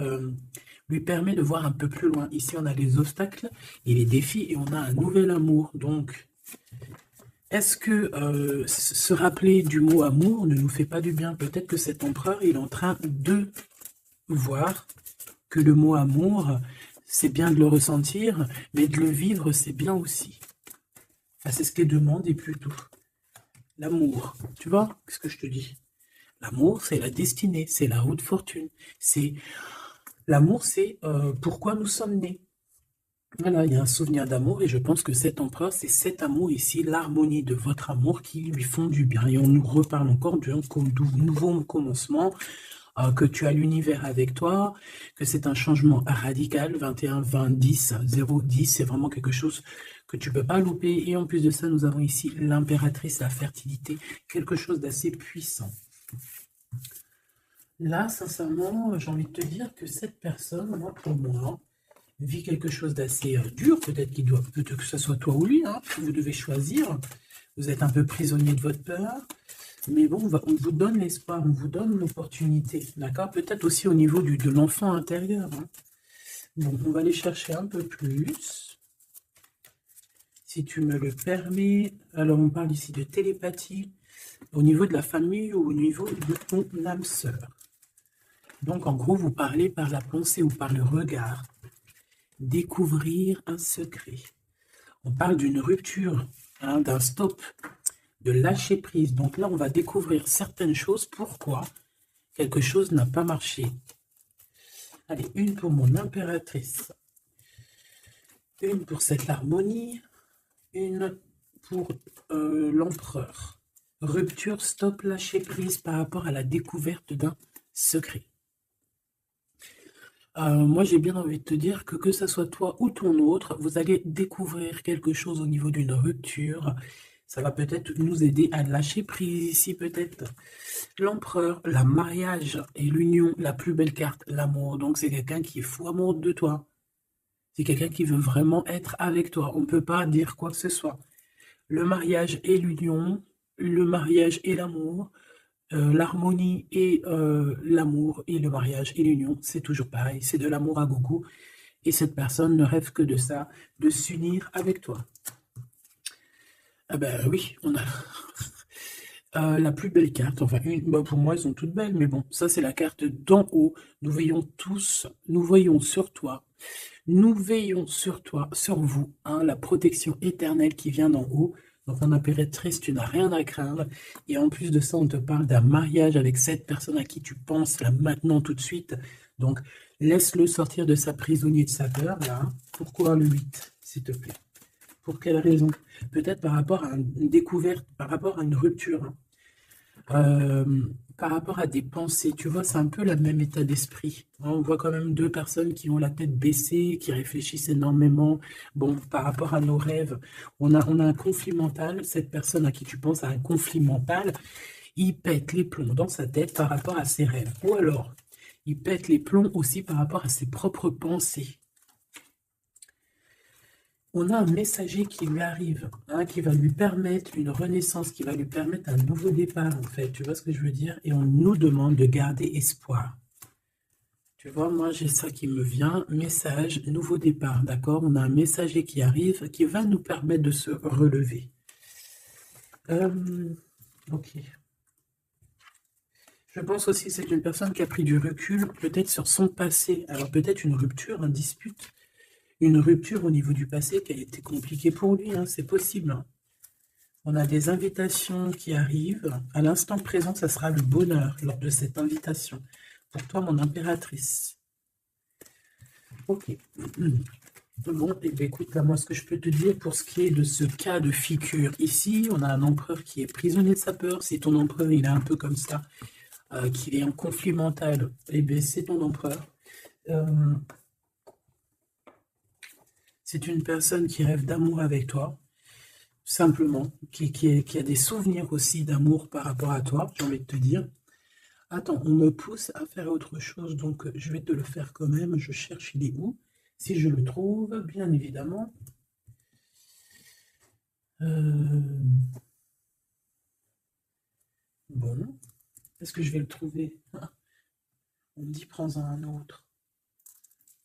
permet de voir un peu plus loin. Ici, on a les obstacles et les défis et on a un nouvel amour. Donc, est-ce que se rappeler du mot amour ne nous fait pas du bien? Peut-être que cet empereur, il est en train de voir que le mot amour, c'est bien de le ressentir, mais de le vivre, c'est bien aussi. Enfin, c'est ce qu'est demandé plutôt. L'amour, tu vois ce que je te dis? L'amour, c'est la destinée, c'est la haute fortune. L'amour, c'est pourquoi nous sommes nés. Voilà, il y a un souvenir d'amour et je pense que cet empereur, c'est cet amour ici, l'harmonie de votre amour qui lui font du bien. Et on nous reparle encore d'un nouveau commencement, que tu as l'univers avec toi, que c'est un changement radical, 21, 20, 10, 0, 10, c'est vraiment quelque chose que tu ne peux pas louper. Et en plus de ça, nous avons ici l'impératrice, la fertilité, quelque chose d'assez puissant. Là, sincèrement, j'ai envie de te dire que cette personne, moi, pour moi, vit quelque chose d'assez dur, peut-être que ce soit toi ou lui, hein, vous devez choisir, vous êtes un peu prisonnier de votre peur, mais bon, on vous donne l'espoir, on vous donne l'opportunité, d'accord? Peut-être aussi au niveau de l'enfant intérieur, hein. Bon, on va aller chercher un peu plus, si tu me le permets. Alors, on parle ici de télépathie, au niveau de la famille ou au niveau de ton âme sœur. Donc, en gros, vous parlez par la pensée ou par le regard. Découvrir un secret. On parle d'une rupture, hein, d'un stop, de lâcher prise. Donc là, on va découvrir certaines choses. Pourquoi quelque chose n'a pas marché? Allez, une pour mon impératrice. Une pour cette harmonie. Une pour l'empereur. Rupture, stop, lâcher prise par rapport à la découverte d'un secret. Moi, j'ai bien envie de te dire que ça soit toi ou ton autre, vous allez découvrir quelque chose au niveau d'une rupture. Ça va peut-être nous aider à lâcher prise ici, peut-être. L'empereur, la mariage et l'union, la plus belle carte, l'amour. Donc, c'est quelqu'un qui est fou amoureux de toi. C'est quelqu'un qui veut vraiment être avec toi. On ne peut pas dire quoi que ce soit. Le mariage et l'union, le mariage et l'amour, l'harmonie et l'amour et le mariage et l'union, c'est toujours pareil, c'est de l'amour à gogo. Et cette personne ne rêve que de ça, de s'unir avec toi. Ah ben oui, on a la plus belle carte, enfin pour moi elles sont toutes belles, mais bon, ça c'est la carte d'en haut. Nous voyons sur toi, nous veillons sur toi, sur vous, hein, la protection éternelle qui vient d'en haut. Donc en impératrice, tu n'as rien à craindre. Et en plus de ça, on te parle d'un mariage avec cette personne à qui tu penses là maintenant tout de suite. Donc laisse-le sortir de sa prisonnier de sa peur là. Pourquoi le 8, s'il te plaît? Pour quelle raison? Peut-être par rapport à une découverte, par rapport à une rupture, hein. Par rapport à des pensées, tu vois, c'est un peu le même état d'esprit. On voit quand même deux personnes qui ont la tête baissée, qui réfléchissent énormément. Bon, par rapport à nos rêves, on a un conflit mental. Cette personne à qui tu penses a un conflit mental. Il pète les plombs dans sa tête par rapport à ses rêves. Ou alors, il pète les plombs aussi par rapport à ses propres pensées. On a un messager qui lui arrive, hein, qui va lui permettre une renaissance, qui va lui permettre un nouveau départ, en fait. Tu vois ce que je veux dire? Et on nous demande de garder espoir. Tu vois, moi, j'ai ça qui me vient. Message, nouveau départ, d'accord? On a un messager qui arrive, qui va nous permettre de se relever. Ok. Je pense aussi que c'est une personne qui a pris du recul, peut-être sur son passé. Alors peut-être une rupture, une dispute, une rupture au niveau du passé qui a été compliquée pour lui, hein, c'est possible. Hein. On a des invitations qui arrivent. À l'instant présent, ça sera le bonheur lors de cette invitation. Pour toi, mon impératrice. Ok. Bon, et bien, écoute, là, moi, ce que je peux te dire pour ce qui est de ce cas de figure ici, on a un empereur qui est prisonnier de sa peur. Si ton empereur, il est un peu comme ça, qu'il est en conflit mental, et bien, c'est ton empereur. C'est une personne qui rêve d'amour avec toi, simplement, qui a des souvenirs aussi d'amour par rapport à toi, j'ai envie de te dire. Attends, on me pousse à faire autre chose, donc je vais te le faire quand même. Je cherche, il est où? Si je le trouve, bien évidemment. Bon, est-ce que je vais le trouver? On me dit prends-en un autre.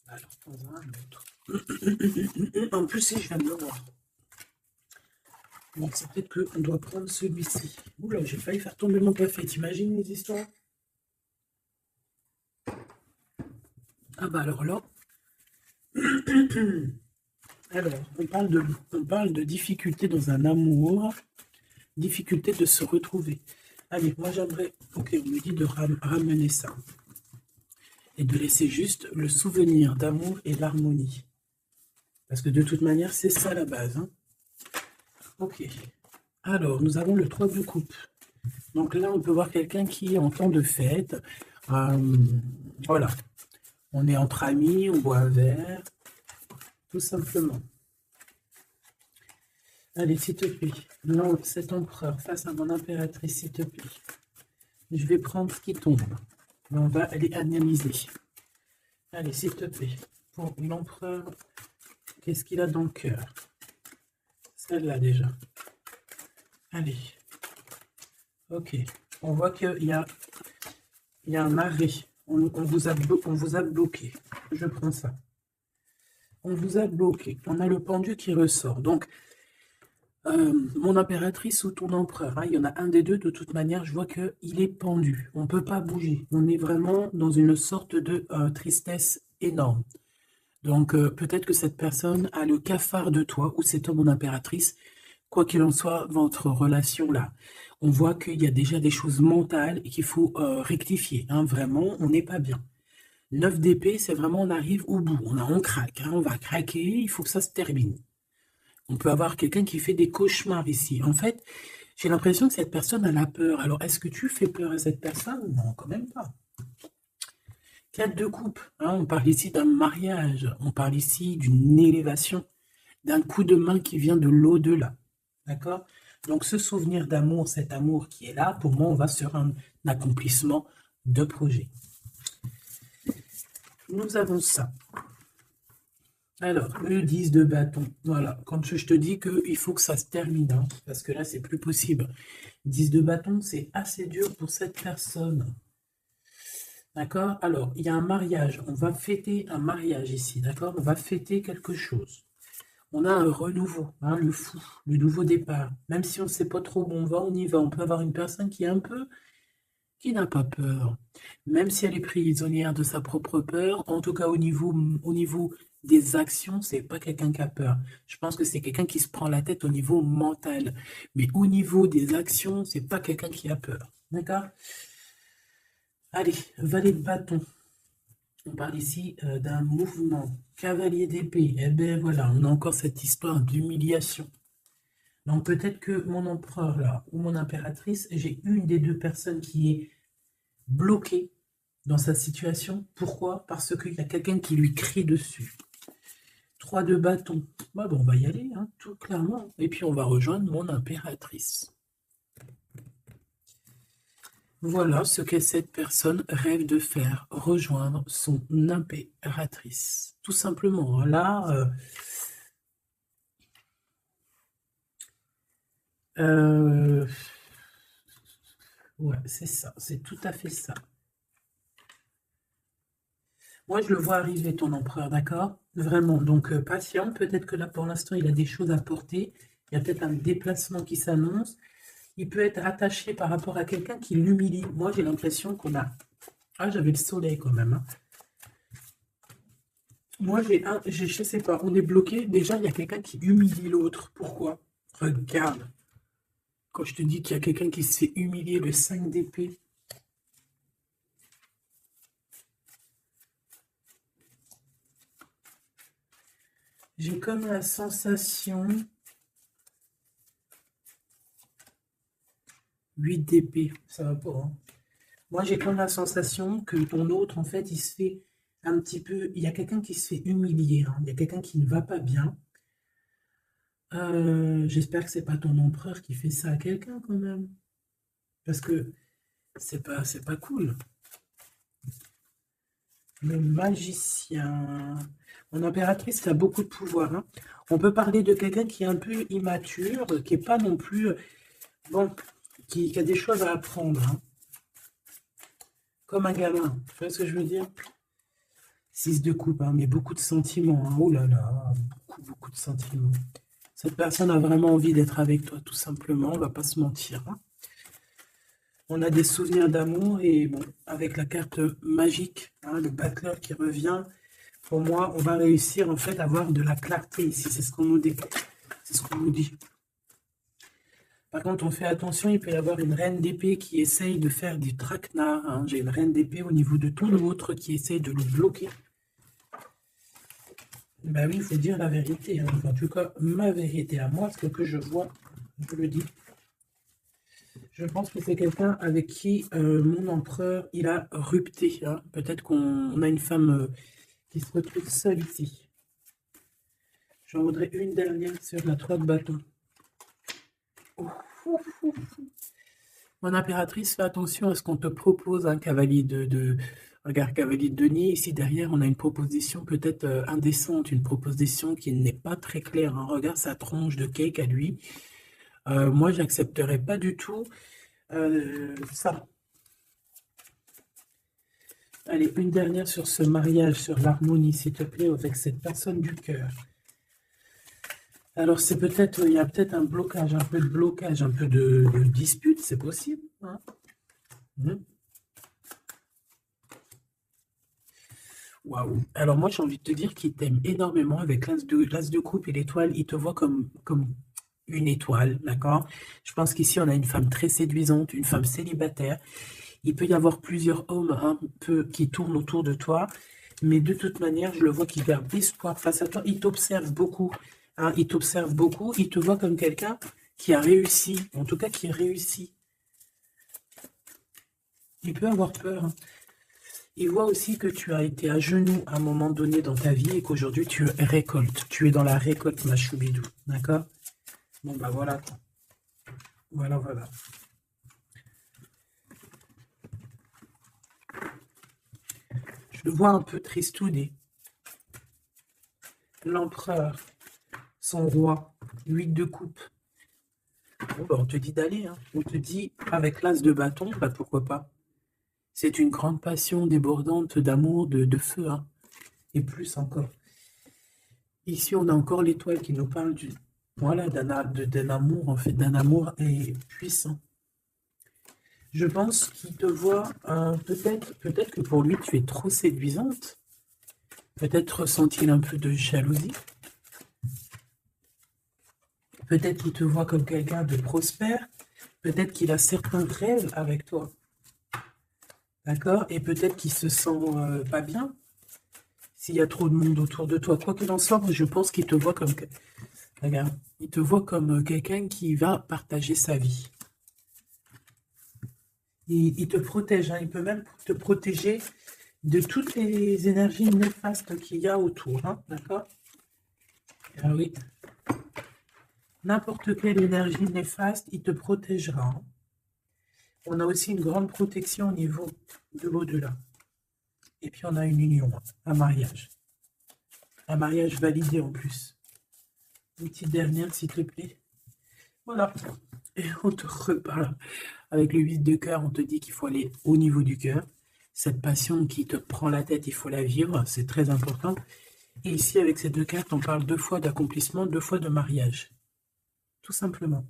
Alors, prends-en un autre. En plus, si je viens de le voir. Donc, c'est peut-être qu'on doit prendre celui-ci. Oula, j'ai failli faire tomber mon café. T'imagines les histoires? Ah bah alors là... Alors, on parle de difficulté dans un amour, difficulté de se retrouver. Allez, moi j'aimerais, ok, on me dit de ramener ça. Et de laisser juste le souvenir d'amour et l'harmonie. Parce que de toute manière, c'est ça la base. Hein. Ok. Alors, nous avons le 3 de coupe. Donc là, on peut voir quelqu'un qui est en temps de fête. Voilà. On est entre amis, on boit un verre. Tout simplement. Allez, s'il te plaît. Non, cet empereur face à mon impératrice, s'il te plaît. Je vais prendre ce qui tombe. On va aller analyser. Allez, s'il te plaît. Pour l'empereur, qu'est-ce qu'il a dans le cœur? Celle-là déjà. Allez. Ok. On voit qu'il y a un arrêt. On vous a bloqué. Je prends ça. On vous a bloqué. On a le pendu qui ressort. Donc, mon impératrice ou ton empereur, hein, il y en a un des deux, de toute manière, je vois qu'il est pendu. On ne peut pas bouger. On est vraiment dans une sorte de tristesse énorme. Donc, peut-être que cette personne a le cafard de toi, ou c'est toi, mon impératrice. Quoi qu'il en soit, votre relation-là, on voit qu'il y a déjà des choses mentales et qu'il faut rectifier. Hein, vraiment, on n'est pas bien. 9 d'épée, c'est vraiment, on arrive au bout. On craque, hein, on va craquer, il faut que ça se termine. On peut avoir quelqu'un qui fait des cauchemars ici. En fait, j'ai l'impression que cette personne a la peur. Alors, est-ce que tu fais peur à cette personne? Non, quand même pas. 4 de coupe. Hein, on parle ici d'un mariage. On parle ici d'une élévation, d'un coup de main qui vient de l'au-delà. D'accord? Donc, ce souvenir d'amour, cet amour qui est là, pour moi, on va sur un accomplissement de projet. Nous avons ça. Alors, le 10 de bâton, voilà, quand je te dis qu'il faut que ça se termine, hein, parce que là, c'est plus possible. 10 de bâton, c'est assez dur pour cette personne. D'accord? Alors, il y a un mariage, on va fêter un mariage ici, d'accord? On va fêter quelque chose. On a un renouveau, hein, le fou, le nouveau départ. Même si on ne sait pas trop où on va, on y va. On peut avoir une personne qui est un peu... qui n'a pas peur. Même si elle est prisonnière de sa propre peur, en tout cas au niveau des actions, c'est pas quelqu'un qui a peur. Je pense que c'est quelqu'un qui se prend la tête au niveau mental. Mais au niveau des actions, c'est pas quelqu'un qui a peur. D'accord? Allez, valet de bâton. On parle ici d'un mouvement. Cavalier d'épée. Eh bien voilà, on a encore cette histoire d'humiliation. Donc peut-être que mon empereur là, ou mon impératrice, j'ai une des deux personnes qui est bloquée dans sa situation. Pourquoi? Parce qu'il y a quelqu'un qui lui crie dessus. 3 de bâton. Bah bon, on va y aller, hein, tout clairement. Et puis on va rejoindre mon impératrice. Voilà ce que cette personne rêve de faire, rejoindre son impératrice. Tout simplement. Là, ouais, c'est ça, c'est tout à fait ça. Moi, je le vois arriver, ton empereur, d'accord? Vraiment, donc patient. Peut-être que là, pour l'instant, il a des choses à porter. Il y a peut-être un déplacement qui s'annonce. Il peut être attaché par rapport à quelqu'un qui l'humilie. Moi, j'ai l'impression qu'on a... Ah, j'avais le soleil quand même, hein. Moi, je sais pas, on est bloqué. Déjà, il y a quelqu'un qui humilie l'autre. Pourquoi? Regarde. Quand je te dis qu'il y a quelqu'un qui se fait humilier, le 5 d'épée. J'ai comme la sensation... 8 d'épée, ça va pas, hein. Moi, j'ai comme la sensation que ton autre, en fait, il se fait un petit peu... Il y a quelqu'un qui se fait humilier, hein. Il y a quelqu'un qui ne va pas bien. J'espère que c'est pas ton empereur qui fait ça à quelqu'un, quand même. Parce que c'est pas cool. Le magicien. Mon impératrice a beaucoup de pouvoir, hein. On peut parler de quelqu'un qui est un peu immature, qui n'est pas non plus... Bon, qui a des choses à apprendre, hein. Comme un gamin. Tu vois ce que je veux dire? 6 de coupe, hein, mais beaucoup de sentiments, hein. Oh là là, beaucoup de sentiments. Cette personne a vraiment envie d'être avec toi, tout simplement. On va pas se mentir, hein. On a des souvenirs d'amour et bon, avec la carte magique, hein, le battleur qui revient, pour moi, on va réussir en fait à avoir de la clarté ici. C'est ce qu'on nous dit. C'est ce qu'on nous dit. Par contre, on fait attention, il peut y avoir une reine d'épée qui essaye de faire du traquenard, hein. J'ai une reine d'épée au niveau de ton autre qui essaye de le bloquer. Ben oui, il faut dire la vérité, hein. En tout cas, ma vérité à moi, ce que je vois, je le dis. Je pense que c'est quelqu'un avec qui mon empereur, il a rupté, hein. Peut-être qu'on a une femme qui se retrouve seule ici. J'en voudrais une dernière sur la 3 de bâton. Mon impératrice, fais attention à ce qu'on te propose, un cavalier Regarde, cavalier de denier, ici derrière, on a une proposition peut-être indécente, une proposition qui n'est pas très claire, hein. Regarde sa tronche de cake à lui. Moi, j'accepterais pas du tout ça. Allez, une dernière sur ce mariage, sur l'harmonie, s'il te plaît, avec cette personne du cœur. Alors, c'est peut-être, il y a peut-être un blocage, un peu de blocage, un peu de dispute, c'est possible, hein. Waouh. Alors moi, j'ai envie de te dire qu'il t'aime énormément avec l'as de coupe et l'étoile. Il te voit comme une étoile, d'accord? Je pense qu'ici, on a une femme très séduisante, une femme célibataire. Il peut y avoir plusieurs hommes un peu qui tournent autour de toi, mais de toute manière, je le vois qui garde espoir face à toi. Il t'observe beaucoup, hein, il t'observe beaucoup. Il te voit comme quelqu'un qui a réussi, en tout cas qui réussit. Il peut avoir peur, hein. Il voit aussi que tu as été à genoux à un moment donné dans ta vie et qu'aujourd'hui tu récoltes. Tu es dans la récolte, ma choubidou. D'accord? Bon, bah voilà. Voilà, voilà. Je le vois un peu tristoudé. L'empereur, son roi, 8 de coupe. Bon, bah, on te dit d'aller, hein. On te dit, avec l'as de bâton, bah pourquoi pas. C'est une grande passion débordante d'amour, de feu, hein. Et plus encore. Ici, on a encore l'étoile qui nous parle voilà, d'un amour, en fait, d'un amour puissant. Je pense qu'il te voit, peut-être que pour lui, tu es trop séduisante. Peut-être ressent-il un peu de jalousie. Peut-être qu'il te voit comme quelqu'un de prospère. Peut-être qu'il a certains rêves avec toi. D'accord? Et peut-être qu'il se sent pas bien s'il y a trop de monde autour de toi. Quoi qu'il en soit, je pense qu'il te voit comme... Regarde, il te voit comme quelqu'un qui va partager sa vie. Il te protège, hein. Il peut même te protéger de toutes les énergies néfastes qu'il y a autour, hein. D'accord? Ah oui. N'importe quelle énergie néfaste, il te protégera, hein. On a aussi une grande protection au niveau de l'au-delà. Et puis on a une union, un mariage. Un mariage validé en plus. Une petite dernière, s'il te plaît. Voilà. Et on te reparle. Avec le 8 de cœur, on te dit qu'il faut aller au niveau du cœur. Cette passion qui te prend la tête, il faut la vivre. C'est très important. Et ici, avec ces deux cartes, on parle 2 fois d'accomplissement, 2 fois de mariage. Tout simplement.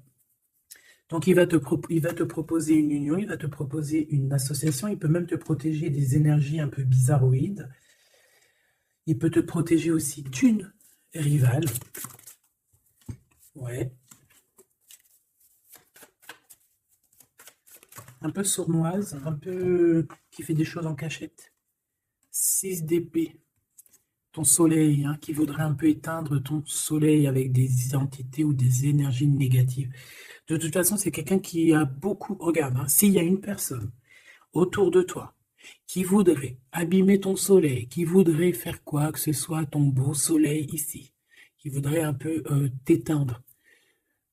Donc, il va te proposer une union, il va te proposer une association, il peut même te protéger des énergies un peu bizarroïdes. Il peut te protéger aussi d'une rivale. Ouais. Un peu sournoise, un peu qui fait des choses en cachette. 6 d'épée. Ton soleil, hein, qui voudrait un peu éteindre ton soleil avec des identités ou des énergies négatives. De toute façon, c'est quelqu'un qui a beaucoup... Regarde, hein, s'il y a une personne autour de toi qui voudrait abîmer ton soleil, qui voudrait faire quoi que ce soit à ton beau soleil ici, qui voudrait un peu t'éteindre,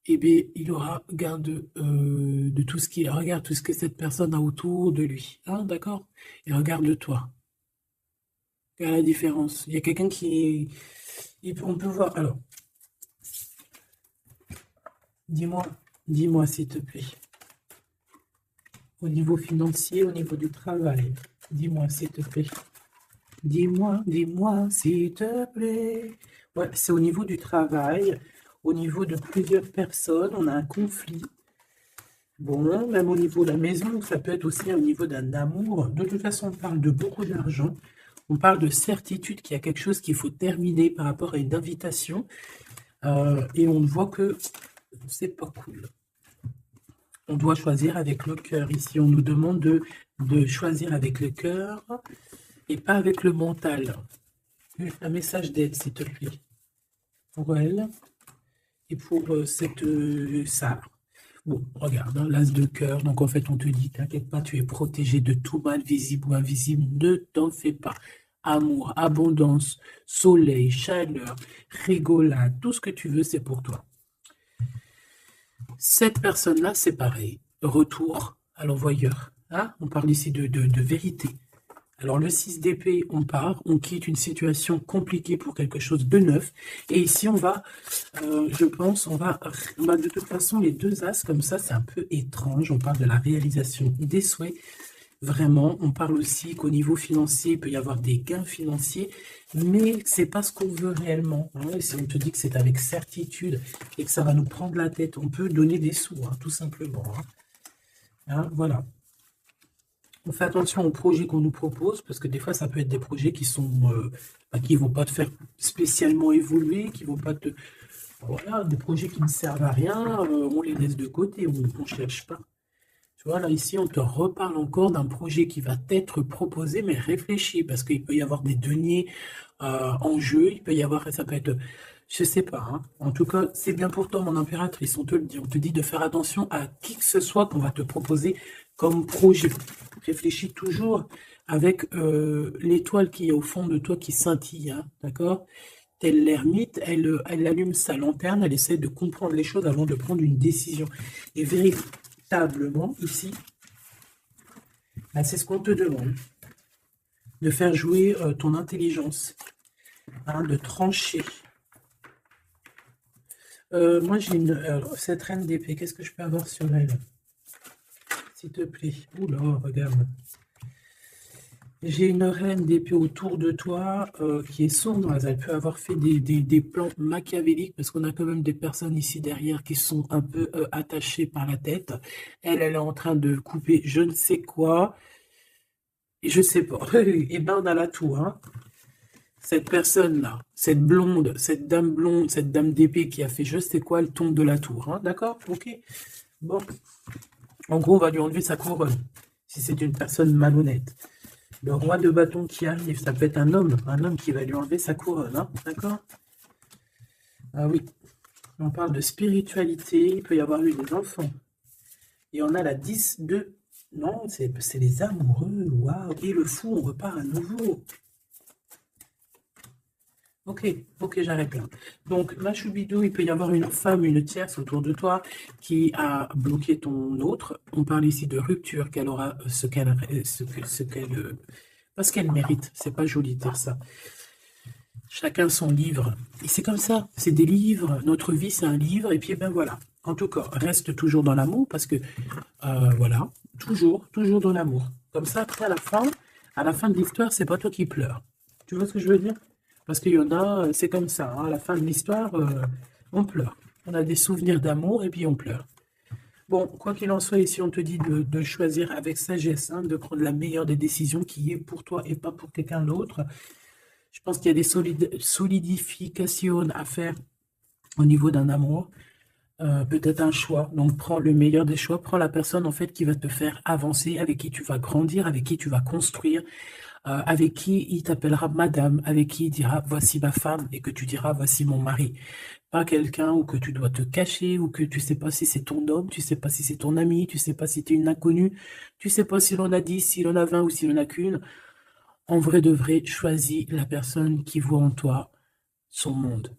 eh bien, il aura garde de tout ce qui... Regarde tout ce que cette personne a autour de lui. Hein, d'accord? Et regarde-toi. Regarde la différence. Il y a quelqu'un qui... On peut voir... Alors, dis-moi s'il te plaît. Au niveau financier, au niveau du travail. Dis-moi s'il te plaît. Dis-moi s'il te plaît. Ouais, c'est au niveau du travail, au niveau de plusieurs personnes, on a un conflit. Bon, même au niveau de la maison, ça peut être aussi au niveau d'un amour. De toute façon, on parle de beaucoup d'argent. On parle de certitude qu'il y a quelque chose qu'il faut terminer par rapport à une invitation. Et on voit que c'est pas cool. On doit choisir avec le cœur. Ici, on nous demande de choisir avec le cœur et pas avec le mental. Un message d'aide, s'il te plaît. Pour elle et pour cette ça. Bon, regarde, hein, l'as de cœur. Donc, en fait, on te dit, t'inquiète pas, tu es protégé de tout mal, visible ou invisible. Ne t'en fais pas. Amour, abondance, soleil, chaleur, rigolade, tout ce que tu veux, c'est pour toi. Cette personne-là, c'est pareil. Retour à l'envoyeur. Hein? On parle ici de vérité. Alors, le 6 d'épée, on part, on quitte une situation compliquée pour quelque chose de neuf. Et ici, on va, je pense, de toute façon, les deux as comme ça, c'est un peu étrange. On parle de la réalisation des souhaits. Vraiment, on parle aussi qu'au niveau financier, il peut y avoir des gains financiers, mais c'est pas ce qu'on veut réellement. Hein. Et si on te dit que c'est avec certitude et que ça va nous prendre la tête, on peut donner des sous, hein, tout simplement. Hein. Hein, voilà. On fait attention aux projets qu'on nous propose, parce que des fois, ça peut être des projets qui sont, qui vont pas te faire spécialement évoluer, qui vont pas te... Voilà, des projets qui ne servent à rien, on les laisse de côté, on ne cherche pas. Tu vois, là, ici, on te reparle encore d'un projet qui va t'être proposé, mais réfléchi, parce qu'il peut y avoir des deniers en jeu, il peut y avoir, ça peut être, je sais pas, hein. En tout cas, c'est bien pour toi, mon impératrice, on te le dit, on te dit de faire attention à qui que ce soit qu'on va te proposer comme projet. Réfléchis toujours avec l'étoile qui est au fond de toi qui scintille, hein, d'accord? Telle l'ermite, elle allume sa lanterne, elle essaie de comprendre les choses avant de prendre une décision. Et véritablement, ici, bah, c'est ce qu'on te demande, de faire jouer ton intelligence, hein, de trancher. Moi, j'ai cette reine d'épée, qu'est-ce que je peux avoir sur elle? S'il te plaît. Oula, regarde. J'ai une reine d'épée autour de toi qui est sournoise. Elle peut avoir fait des plans machiavéliques parce qu'on a quand même des personnes ici derrière qui sont un peu attachées par la tête. Elle est en train de couper je ne sais quoi. Et je sais pas. Et ben on a là tout, hein. Cette personne-là, cette blonde, cette dame d'épée qui a fait je sais quoi, elle tombe de la tour, hein. D'accord? Ok. Bon. En gros, on va lui enlever sa couronne, si c'est une personne malhonnête. Le roi de bâton qui arrive, ça peut être un homme qui va lui enlever sa couronne, hein, d'accord? Ah oui, on parle de spiritualité, il peut y avoir eu des enfants. Et on a la 10 de... Non, c'est les amoureux, waouh. Et le fou, on repart à nouveau. Ok, j'arrête là. Donc, la choubidou, il peut y avoir une femme, une tierce autour de toi qui a bloqué ton autre. On parle ici de rupture, qu'elle aura parce qu'elle mérite. C'est pas joli de dire ça. Chacun son livre. Et c'est comme ça, c'est des livres. Notre vie, c'est un livre. Et puis, ben voilà. En tout cas, reste toujours dans l'amour parce que, voilà, toujours dans l'amour. Comme ça, après, à la fin de l'histoire, c'est pas toi qui pleures. Tu vois ce que je veux dire? Parce qu'il y en a, c'est comme ça, hein, à la fin de l'histoire, on pleure. On a des souvenirs d'amour et puis on pleure. Bon, quoi qu'il en soit, ici, on te dit de choisir avec sagesse, hein, de prendre la meilleure des décisions qui est pour toi et pas pour quelqu'un d'autre. Je pense qu'il y a des solidifications à faire au niveau d'un amour. Peut-être un choix. Donc, prends le meilleur des choix. Prends la personne, en fait, qui va te faire avancer, avec qui tu vas grandir, avec qui tu vas construire, avec qui il t'appellera madame, avec qui il dira voici ma femme et que tu diras voici mon mari. Pas quelqu'un où que tu dois te cacher, ou que tu sais pas si c'est ton homme, tu sais pas si c'est ton ami, tu sais pas si tu es une inconnue, tu sais pas si l'on a 10, si l'on a 20 ou si l'on a qu'une. En vrai de vrai, choisis la personne qui voit en toi son monde.